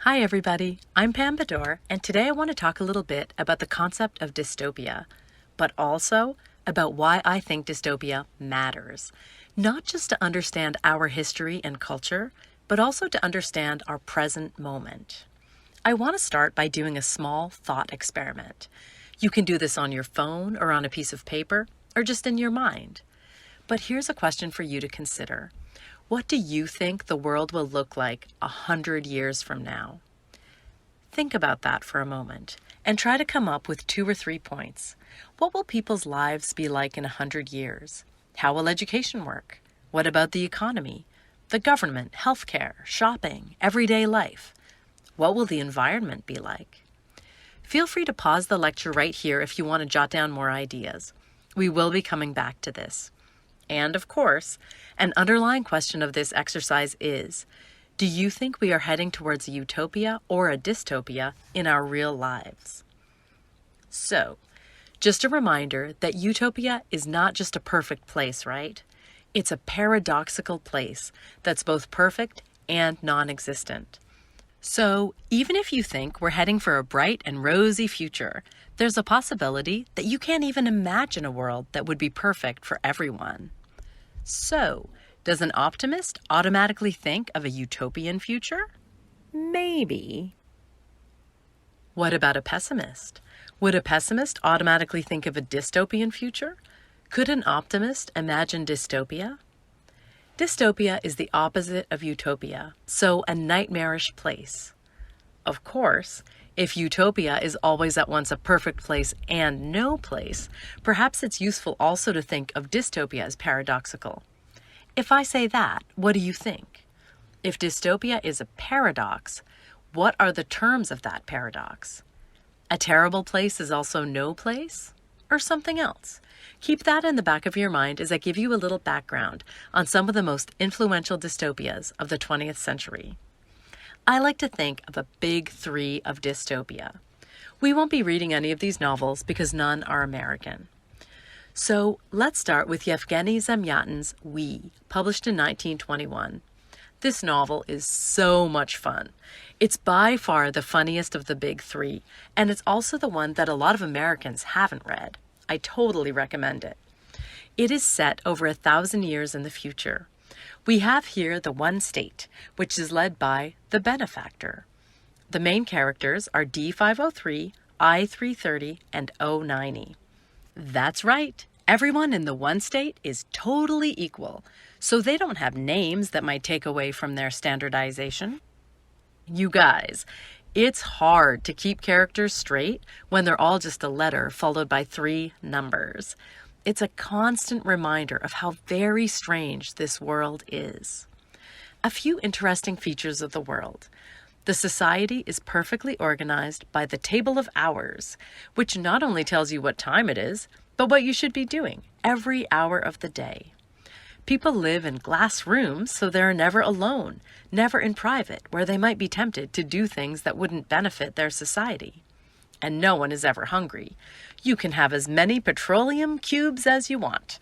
Hi everybody, I'm Pam Bador, and today I want to talk a little bit about the concept of dystopia, but also about why I think dystopia matters. Not just to understand our history and culture, but also to understand our present moment. I want to start by doing a small thought experiment. You can do this on your phone or on a piece of paper, or just in your mind. But here's a question for you to consider. What do you think the world will look like 100 years from now? Think about that for a moment and try to come up with 2 or 3 points. What will people's lives be like in 100 years? How will education work? What about the economy, the government, healthcare, shopping, everyday life? What will the environment be like? Feel free to pause the lecture right here if you want to jot down more ideas. We will be coming back to this. And of course, an underlying question of this exercise is, do you think we are heading towards a utopia or a dystopia in our real lives? So, just a reminder that utopia is not just a perfect place, right? It's a paradoxical place that's both perfect and non-existent. So, even if you think we're heading for a bright and rosy future, there's a possibility that you can't even imagine a world that would be perfect for everyone. So, does an optimist automatically think of a utopian future? Maybe. What about a pessimist? Would a pessimist automatically think of a dystopian future? Could an optimist imagine dystopia? Dystopia is the opposite of utopia, so a nightmarish place. Of course, if utopia is always at once a perfect place and no place, perhaps it's useful also to think of dystopia as paradoxical. If I say that, what do you think? If dystopia is a paradox, what are the terms of that paradox? A terrible place is also no place? Or something else? Keep that in the back of your mind as I give you a little background on some of the most influential dystopias of the 20th century. I like to think of a big 3 of dystopia. We won't be reading any of these novels because none are American. So let's start with Yevgeny Zamyatin's We, published in 1921. This novel is so much fun. It's by far the funniest of the big 3, and it's also the one that a lot of Americans haven't read. I totally recommend it. It is set over 1,000 years in the future. We have here the one state, which is led by the benefactor. The main characters are D503, I330, and O90. That's right. Everyone in the one state is totally equal, so they don't have names that might take away from their standardization. You guys, it's hard to keep characters straight when they're all just a letter followed by 3 numbers. It's a constant reminder of how very strange this world is. A few interesting features of the world. The society is perfectly organized by the table of hours, which not only tells you what time it is, but what you should be doing every hour of the day. People live in glass rooms, so they're never alone, never in private, where they might be tempted to do things that wouldn't benefit their society. And no one is ever hungry. You can have as many petroleum cubes as you want.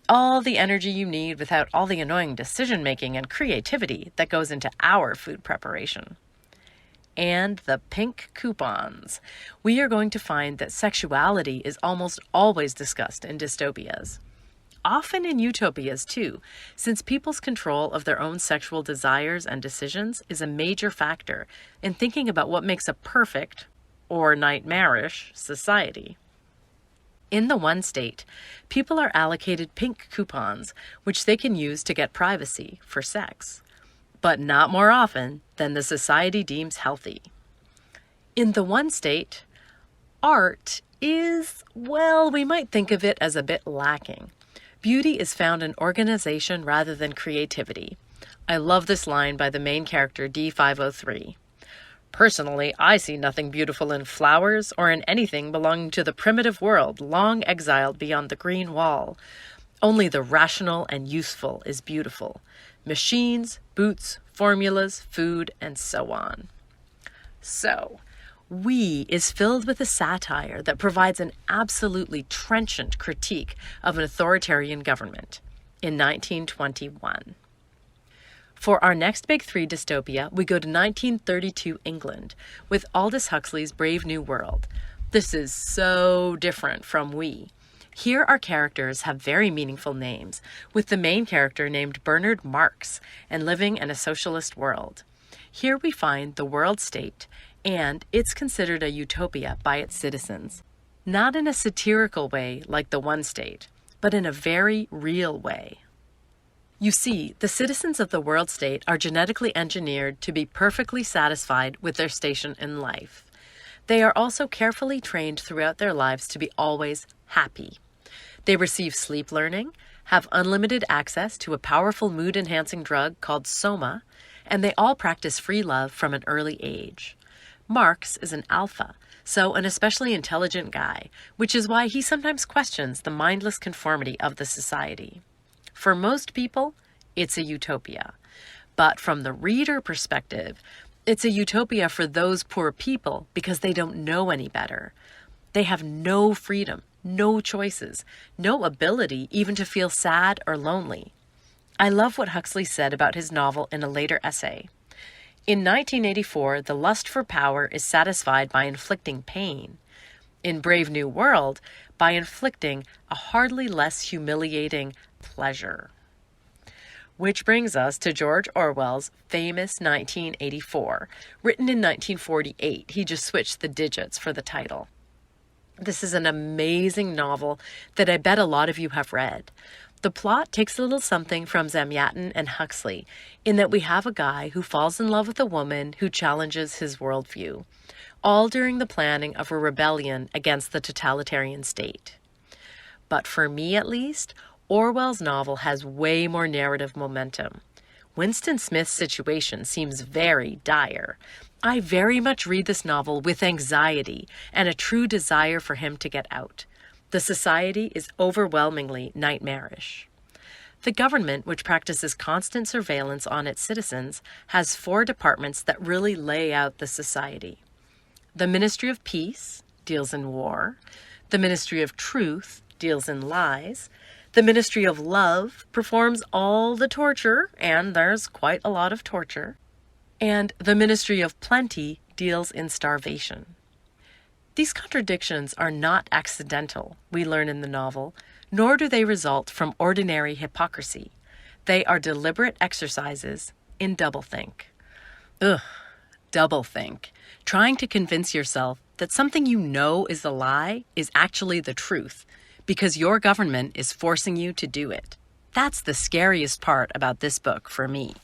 All the energy you need without all the annoying decision-making and creativity that goes into our food preparation. And the pink coupons. We are going to find that sexuality is almost always discussed in dystopias. Often in utopias too, since people's control of their own sexual desires and decisions is a major factor in thinking about what makes a perfect, or nightmarish, society. In the one state, people are allocated pink coupons, which they can use to get privacy for sex, but not more often than the society deems healthy. In the one state, art is, well, we might think of it as a bit lacking. Beauty is found in organization rather than creativity. I love this line by the main character D503. Personally, I see nothing beautiful in flowers or in anything belonging to the primitive world long exiled beyond the green wall. Only the rational and useful is beautiful. Machines, boots, formulas, food, and so on. So, We is filled with a satire that provides an absolutely trenchant critique of an authoritarian government in 1921. For our next big three dystopia, we go to 1932 England with Aldous Huxley's Brave New World. This is so different from We. Here our characters have very meaningful names, with the main character named Bernard Marx and living in a socialist world. Here we find the world state, and it's considered a utopia by its citizens. Not in a satirical way like the one state, but in a very real way. You see, the citizens of the world state are genetically engineered to be perfectly satisfied with their station in life. They are also carefully trained throughout their lives to be always happy. They receive sleep learning, have unlimited access to a powerful mood-enhancing drug called Soma, and they all practice free love from an early age. Marx is an alpha, so an especially intelligent guy, which is why he sometimes questions the mindless conformity of the society. For most people, it's a utopia. But from the reader perspective, it's a utopia for those poor people because they don't know any better. They have no freedom, no choices, no ability even to feel sad or lonely. I love what Huxley said about his novel in a later essay. In 1984, the lust for power is satisfied by inflicting pain. In Brave New World, by inflicting a hardly less humiliating pleasure. Which brings us to George Orwell's famous 1984, written in 1948. He just switched the digits for the title. This is an amazing novel that I bet a lot of you have read. The plot takes a little something from Zamyatin and Huxley, in that we have a guy who falls in love with a woman who challenges his worldview, all during the planning of a rebellion against the totalitarian state. But for me at least, Orwell's novel has way more narrative momentum. Winston Smith's situation seems very dire. I very much read this novel with anxiety and a true desire for him to get out. The society is overwhelmingly nightmarish. The government, which practices constant surveillance on its citizens, has 4 departments that really lay out the society. The Ministry of Peace deals in war. The Ministry of Truth deals in lies. The Ministry of Love performs all the torture, and there's quite a lot of torture. And the Ministry of Plenty deals in starvation. These contradictions are not accidental, we learn in the novel, nor do they result from ordinary hypocrisy. They are deliberate exercises in doublethink. Ugh, doublethink. Trying to convince yourself that something you know is a lie is actually the truth, because your government is forcing you to do it. That's the scariest part about this book for me.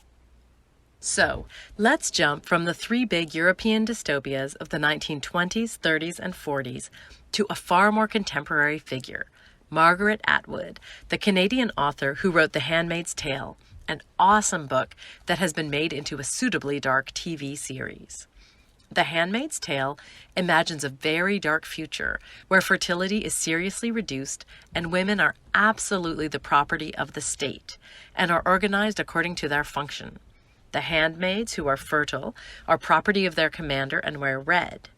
So, let's jump from the 3 big European dystopias of the 1920s, 30s, and 40s to a far more contemporary figure, Margaret Atwood, the Canadian author who wrote The Handmaid's Tale, an awesome book that has been made into a suitably dark TV series. The Handmaid's Tale imagines a very dark future where fertility is seriously reduced and women are absolutely the property of the state and are organized according to their function. The handmaids, who are fertile, are property of their commander and wear red.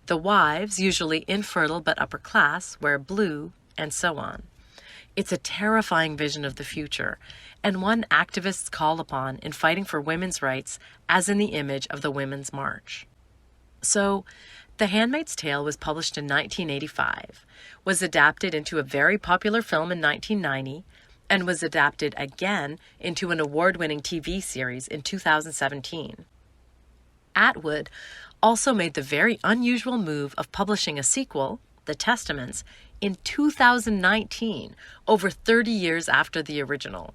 The wives, usually infertile but upper class, wear blue, and so on. It's a terrifying vision of the future, and one activists call upon in fighting for women's rights, as in the image of the Women's March. So, The Handmaid's Tale was published in 1985, was adapted into a very popular film in 1990, and was adapted again into an award-winning TV series in 2017. Atwood also made the very unusual move of publishing a sequel, The Testaments, in 2019, over 30 years after the original.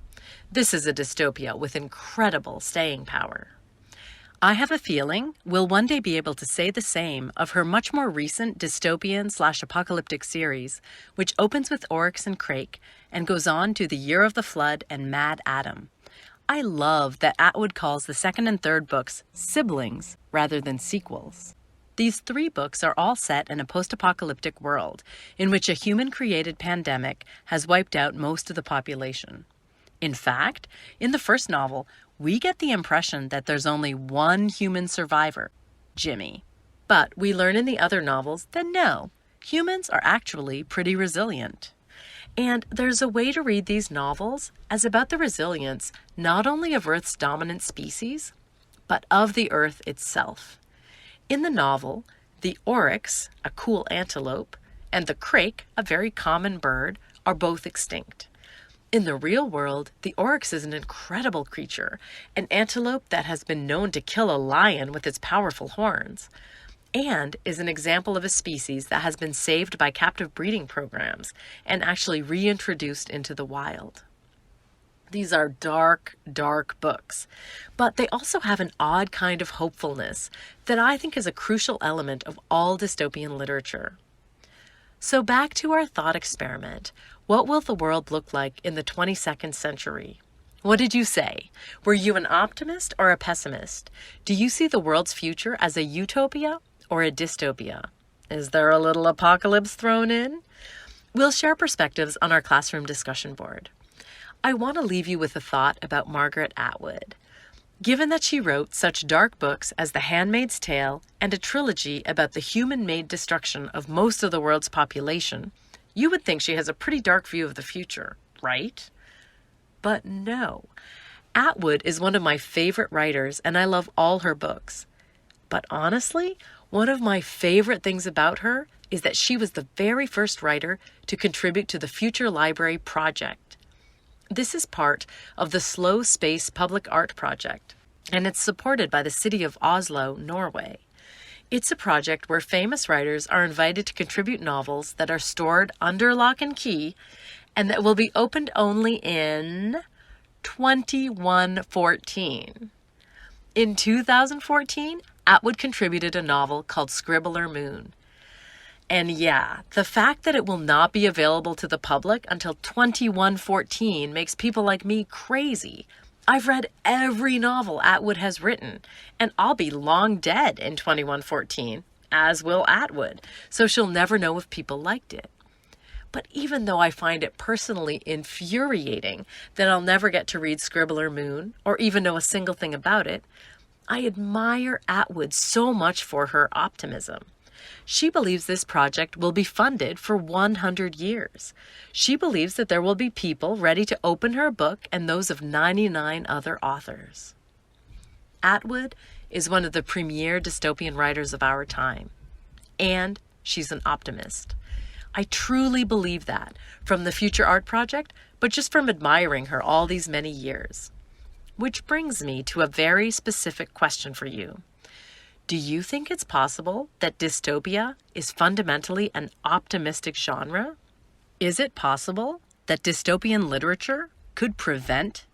This is a dystopia with incredible staying power. I have a feeling we'll one day be able to say the same of her much more recent dystopian/apocalyptic series, which opens with Oryx and Crake and goes on to The Year of the Flood and Mad Adam. I love that Atwood calls the second and third books siblings rather than sequels. These 3 books are all set in a post-apocalyptic world in which a human-created pandemic has wiped out most of the population. In fact, in the first novel, we get the impression that there's only one human survivor, Jimmy. But we learn in the other novels that no, humans are actually pretty resilient. And there's a way to read these novels as about the resilience not only of Earth's dominant species, but of the Earth itself. In the novel, the oryx, a cool antelope, and the crake, a very common bird, are both extinct. In the real world, the oryx is an incredible creature, an antelope that has been known to kill a lion with its powerful horns, and is an example of a species that has been saved by captive breeding programs and actually reintroduced into the wild. These are dark, dark books, but they also have an odd kind of hopefulness that I think is a crucial element of all dystopian literature. So back to our thought experiment. What will the world look like in the 22nd century? What did you say? Were you an optimist or a pessimist? Do you see the world's future as a utopia or a dystopia? Is there a little apocalypse thrown in? We'll share perspectives on our classroom discussion board. I want to leave you with a thought about Margaret Atwood. Given that she wrote such dark books as The Handmaid's Tale and a trilogy about the human-made destruction of most of the world's population, you would think she has a pretty dark view of the future, right? But no. Atwood is one of my favorite writers, and I love all her books. But honestly, one of my favorite things about her is that she was the very first writer to contribute to the Future Library Project. This is part of the Slow Space Public Art Project, and it's supported by the city of Oslo, Norway. It's a project where famous writers are invited to contribute novels that are stored under lock and key and that will be opened only in 2114. In 2014, Atwood contributed a novel called Scribbler Moon. And yeah, the fact that it will not be available to the public until 2114 makes people like me crazy. I've read every novel Atwood has written, and I'll be long dead in 2114, as will Atwood, so she'll never know if people liked it. But even though I find it personally infuriating that I'll never get to read Scribbler Moon, or even know a single thing about it, I admire Atwood so much for her optimism. She believes this project will be funded for 100 years. She believes that there will be people ready to open her book and those of 99 other authors. Atwood is one of the premier dystopian writers of our time, and she's an optimist. I truly believe that from the Future Art Project, but just from admiring her all these many years. Which brings me to a very specific question for you. Do you think it's possible that dystopia is fundamentally an optimistic genre? Is it possible that dystopian literature could prevent